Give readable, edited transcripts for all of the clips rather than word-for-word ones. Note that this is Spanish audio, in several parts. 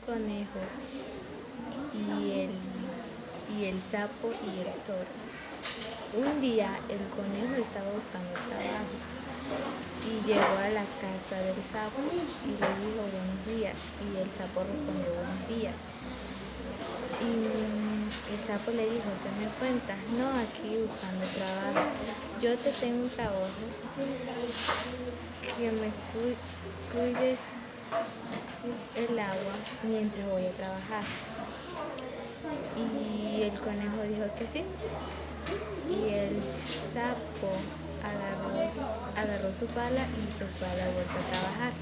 conejo y el sapo y el toro. Un día el conejo estaba buscando trabajo y llegó a la casa del sapo y le dijo buenos días, y el sapo respondió buenos días. Y el sapo le dijo, ¿qué me cuentas? No, aquí buscando trabajo. Yo te tengo un trabajo, que me cuides el agua mientras voy a trabajar. Y el conejo dijo que sí. Y el sapo agarró su pala y se fue a la vuelta a trabajar.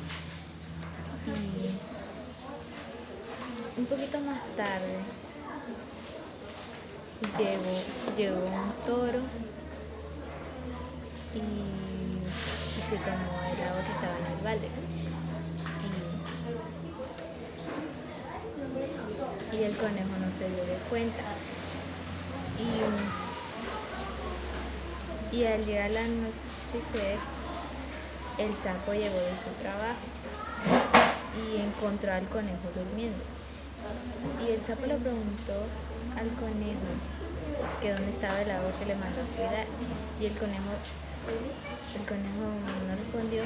Y un poquito más tarde llegó un toro y se tomó el agua que estaba en el balde. Y el conejo no se dio de cuenta. Y al llegar al anochecer, el sapo llegó de su trabajo y encontró al conejo durmiendo. Y el sapo le preguntó al conejo que dónde estaba el agua que le mandó a cuidar. Y el conejo no respondió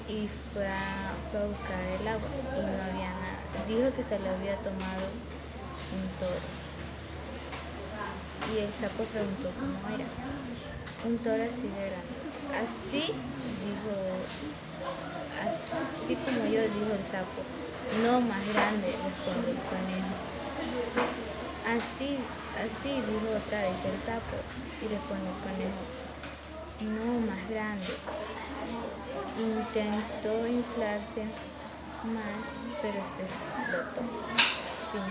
y fue a buscar el agua y no había nada. Dijo que se lo había tomado un toro. Y el sapo preguntó cómo era. Un toro así de grande. Así como yo, dijo el sapo. No, más grande, respondió el conejo. Así, dijo otra vez el sapo, y respondió el conejo. No, más grande. Intentó inflarse más, pero se explotó. Fin.